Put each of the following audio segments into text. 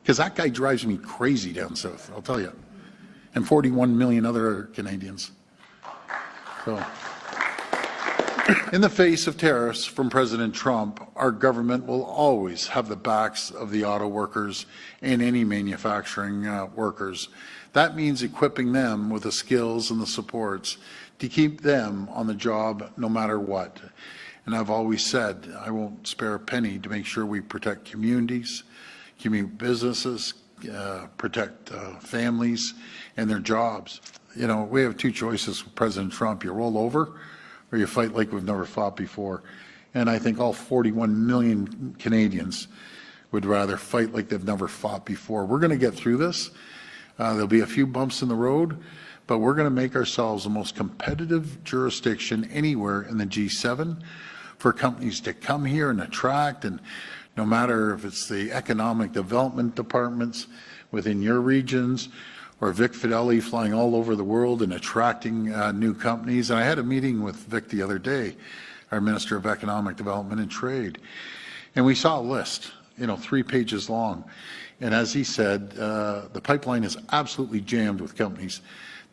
because that guy drives me crazy down south, I'll tell you, and 41 million other Canadians. So, in the face of tariffs from President Trump, our government will always have the backs of the auto workers and any manufacturing workers. That means equipping them with the skills and the supports to keep them on the job no matter what. And I've always said I won't spare a penny to make sure we protect communities, businesses, protect families and their jobs. You know, we have two choices with President Trump. You roll over or you fight like we've never fought before. And I think all 41 million Canadians would rather fight like they've never fought before. We're going to get through this. There'll be a few bumps in the road, but we're going to make ourselves the most competitive jurisdiction anywhere in the G7 for companies to come here and attract, and no matter if it's the economic development departments within your regions or Vic Fideli flying all over the world and attracting new companies. And I had a meeting with Vic the other day, our Minister of Economic Development and Trade, and we saw a list, 3 pages long. And as he said, the pipeline is absolutely jammed with companies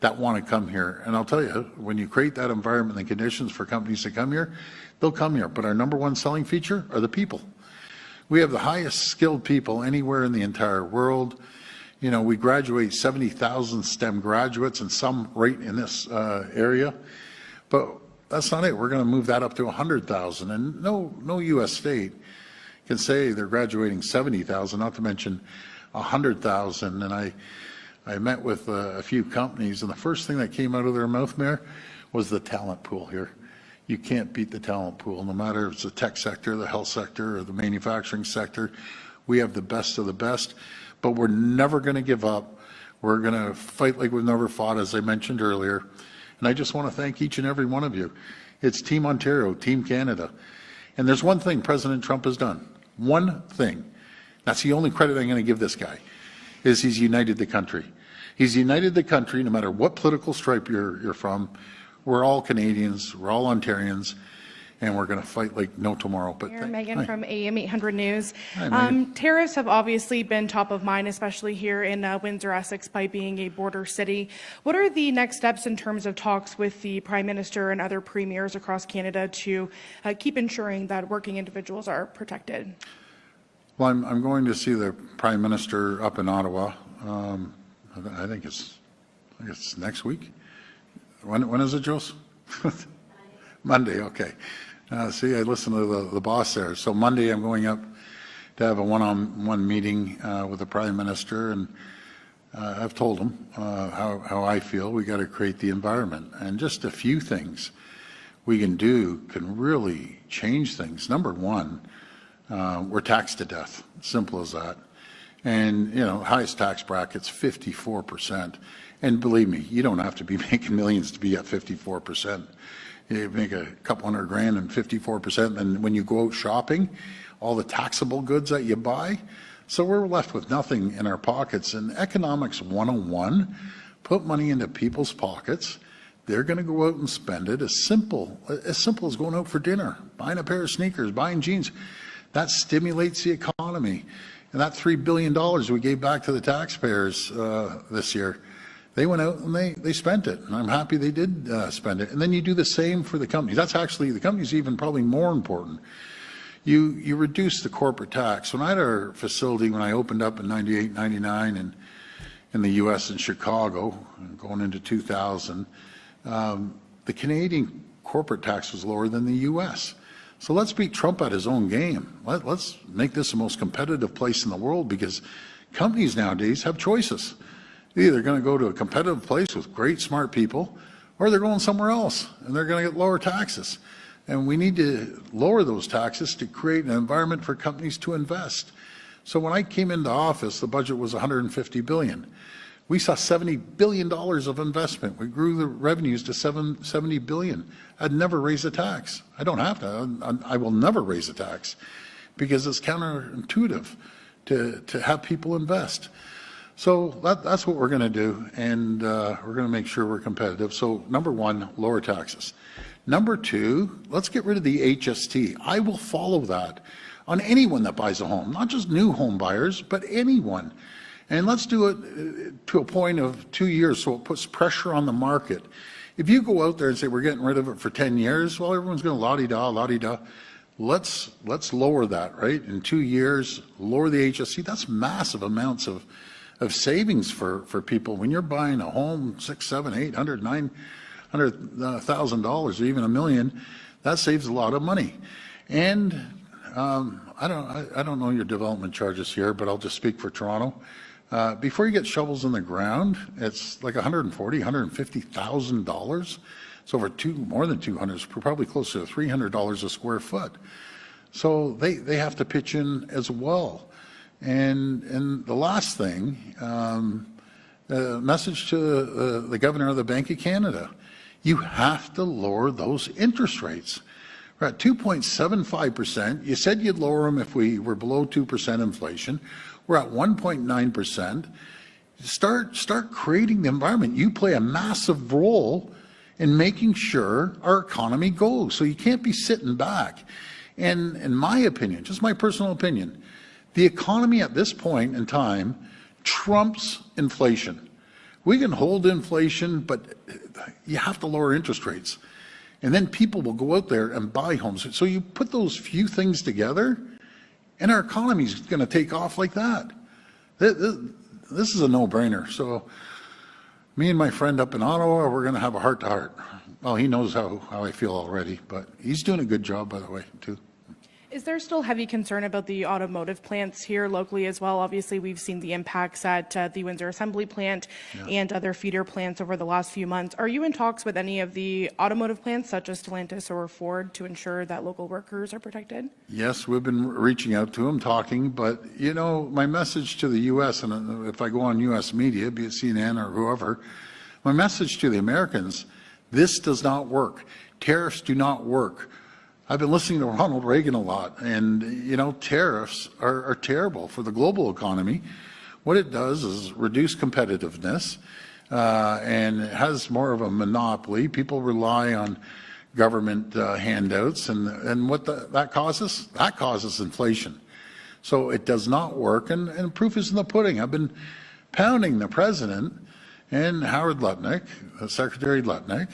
that want to come here. And I'll tell you, when you create that environment and conditions for companies to come here, they'll come here. But our number one selling feature are the people. We have the highest skilled people anywhere in the entire world. We graduate 70,000 STEM graduates, and some right in this area. But that's not it. We're going to move that up to 100,000. And no U.S. state can say they're graduating 70,000, not to mention 100,000. And I met with a few companies, and the first thing that came out of their mouth, Mayor, was the talent pool here. You can't beat the talent pool, no matter if it's the tech sector, the health sector, or the manufacturing sector. We have the best of the best, but we're never going to give up. We're going to fight like we've never fought, as I mentioned earlier. And I just want to thank each and every one of you. It's Team Ontario, Team Canada. And there's one thing President Trump has done. One thing. That's the only credit I'm going to give this guy, is he's united the country. He's united the country no matter what political stripe you're from. We're all Canadians, we're all Ontarians, and we're going to fight like no tomorrow. But Mayor Megan from AM 800 News. Hi, tariffs have obviously been top of mind, especially here in Windsor, Essex, by being a border city. What are the next steps in terms of talks with the Prime Minister and other premiers across Canada to keep ensuring that working individuals are protected? Well, I'm going to see the Prime Minister up in Ottawa. I think it's next week. When is it, Jules? Monday, okay. See, I listen to the boss there. So Monday I'm going up to have a one-on-one meeting with the Prime Minister, and I've told him how I feel. We got to create the environment, and just a few things we can do can really change things. Number one, we're taxed to death. Simple as that. And, highest tax bracket's 54%. And believe me, you don't have to be making millions to be at 54%. You make a couple $100 grand and 54%, and when you go out shopping, all the taxable goods that you buy, so we're left with nothing in our pockets. And Economics 101, put money into people's pockets. They're going to go out and spend it. As simple as going out for dinner, buying a pair of sneakers, buying jeans. That stimulates the economy. And that $3 billion we gave back to the taxpayers this year, they went out and they spent it. And I'm happy they did spend it. And then you do the same for the companies. That's actually, the companies even probably more important. You reduce the corporate tax. When I had our facility, when I opened up in 98, 99 and in the U.S. in Chicago, going into 2000, the Canadian corporate tax was lower than the U.S. So let's beat Trump at his own game. Let's make this the most competitive place in the world, because companies nowadays have choices. They're either going to go to a competitive place with great, smart people, or they're going somewhere else, and they're going to get lower taxes. And we need to lower those taxes to create an environment for companies to invest. So when I came into office, the budget was $150 billion. We saw $70 billion of investment. We grew the revenues to $70 billion. I'd never raise a tax. I don't have to. I will never raise a tax, because it's counterintuitive to have people invest. So that's what we're going to do, and we're going to make sure we're competitive. So number one, lower taxes. Number two, let's get rid of the HST. I will follow that. on anyone that buys a home, not just new home buyers, but anyone. And let's do it to a point of 2 years so it puts pressure on the market. If you go out there and say we're getting rid of it for 10 years, well, everyone's going to la-di-da, la-di-da. Let's lower that, right? In 2 years, lower the HST. That's massive amounts of savings for people. When you're buying a home, $600,000, $700,000, $800,000, $900,000, or even $1 million, that saves a lot of money. And I don't know your development charges here, but I'll just speak for Toronto. Before you get shovels in the ground, it's like $140,000, $150,000. It's over more than 200, it's probably closer to $300 a square foot. So they have to pitch in as well. And the last thing, message to the Governor of the Bank of Canada, you have to lower those interest rates. We're at 2.75%. You said you'd lower them if we were below 2% inflation. We're at 1.9%. Start creating the environment. You play a massive role in making sure our economy goes. So you can't be sitting back. And in my opinion, just my personal opinion, the economy at this point in time trumps inflation. We can hold inflation, but you have to lower interest rates. And then people will go out there and buy homes. So you put those few things together, and our economy is going to take off like that. This is a no-brainer. So me and my friend up in Ottawa, we're going to have a heart-to-heart. Well, he knows how I feel already, but he's doing a good job, by the way, too. Is there still heavy concern about the automotive plants here locally as well? Obviously, we've seen the impacts at the Windsor Assembly Plant and other feeder plants over the last few months. Are you in talks with any of the automotive plants, such as Stellantis or Ford, to ensure that local workers are protected? Yes, we've been reaching out to them, talking, but, you know, my message to the U.S., and if I go on U.S. media, be it CNN or whoever, my message to the Americans, this does not work. Tariffs do not work. I've been listening to Ronald Reagan a lot, and, you know, tariffs are terrible for the global economy. What it does is reduce competitiveness, and it has more of a monopoly. People rely on government handouts, and what that causes? That causes inflation. So it does not work, and proof is in the pudding. I've been pounding the president and Howard Lutnick, Secretary Lutnick.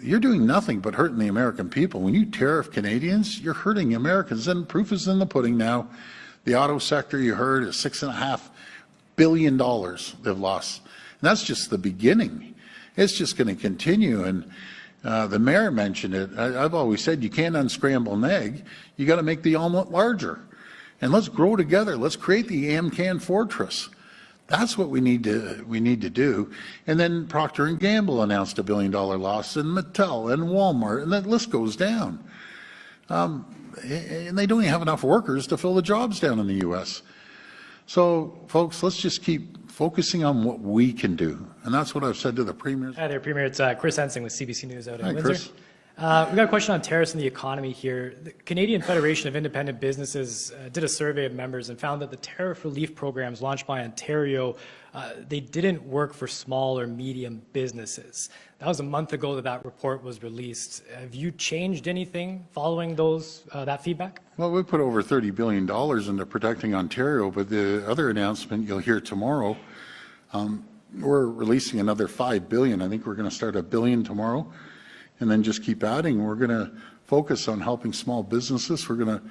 You're doing nothing but hurting the American people. When you tariff Canadians, you're hurting Americans, and proof is in the pudding now. The auto sector, you heard, is $6.5 billion they've lost. And that's just the beginning. It's just going to continue. And the mayor mentioned it. I've always said you can't unscramble an egg. You got to make the omelet larger. And let's grow together. Let's create the AmCan fortress. That's what we need to do. And then Procter & Gamble announced $1 billion loss, and Mattel and Walmart, and that list goes down. And they don't even have enough workers to fill the jobs down in the U.S. So, folks, let's just keep focusing on what we can do. And that's what I've said to the premiers. Hi there, Premier. It's Chris Ensing with CBC News out in Windsor. Chris. We've got a question on tariffs and the economy here. The Canadian Federation of Independent Businesses did a survey of members and found that the tariff relief programs launched by Ontario, they didn't work for small or medium businesses. That was a month ago that report was released. Have you changed anything following that feedback? Well, we put over $30 billion into protecting Ontario, but the other announcement you'll hear tomorrow, we're releasing another $5 billion. I think we're going to start $1 billion tomorrow, and then just keep adding. We're going to focus on helping small businesses. We're going to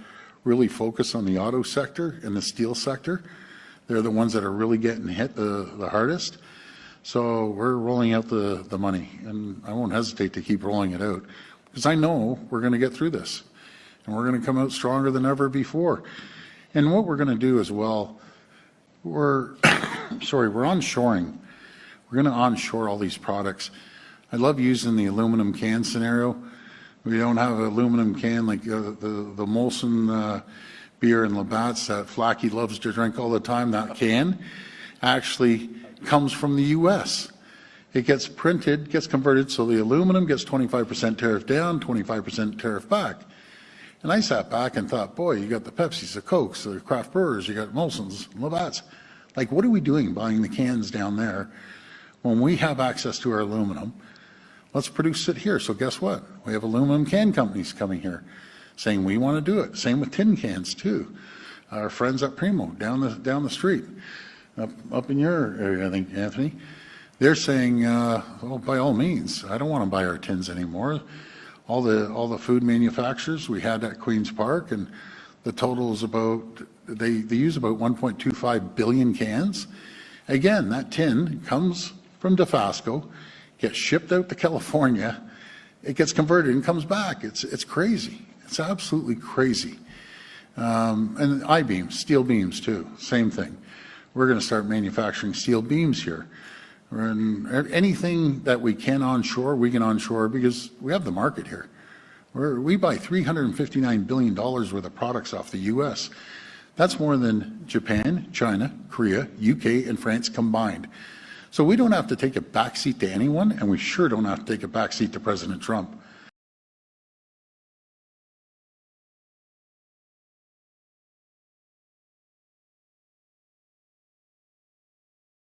really focus on the auto sector and the steel sector. They're the ones that are really getting hit the hardest. So we're rolling out the money, and I won't hesitate to keep rolling it out, because I know we're going to get through this, and we're going to come out stronger than ever before. And what we're going to do as well, we're onshoring. We're going to onshore all these products. I love using the aluminum can scenario. We don't have an aluminum can like the Molson beer in Labatt's that Flacky loves to drink all the time. That can actually comes from the U.S. It gets printed, gets converted, so the aluminum gets 25% tariff down, 25% tariff back. And I sat back and thought, boy, you got the Pepsis, the Cokes, the craft brewers, you got Molson's, Labatt's. Like, what are we doing buying the cans down there when we have access to our aluminum? Let's produce it here. So guess what? We have aluminum can companies coming here. saying we want to do it. Same with tin cans too. Our friends at Primo down the street, up in your area, I think, Anthony, they're saying, well, by all means, I don't want to buy our tins anymore. All the food manufacturers we had at Queen's Park, and the total is about, they use about 1.25 billion cans. Again, that tin comes from DeFasco, gets shipped out to California, it gets converted and comes back. It's crazy. It's absolutely crazy. And I-beams, steel beams too, same thing. We're going to start manufacturing steel beams here. And anything that we can onshore, we can onshore because we have the market here. We buy $359 billion worth of products off the U.S. That's more than Japan, China, Korea, UK, and France combined. So we don't have to take a backseat to anyone, and we sure don't have to take a backseat to President Trump.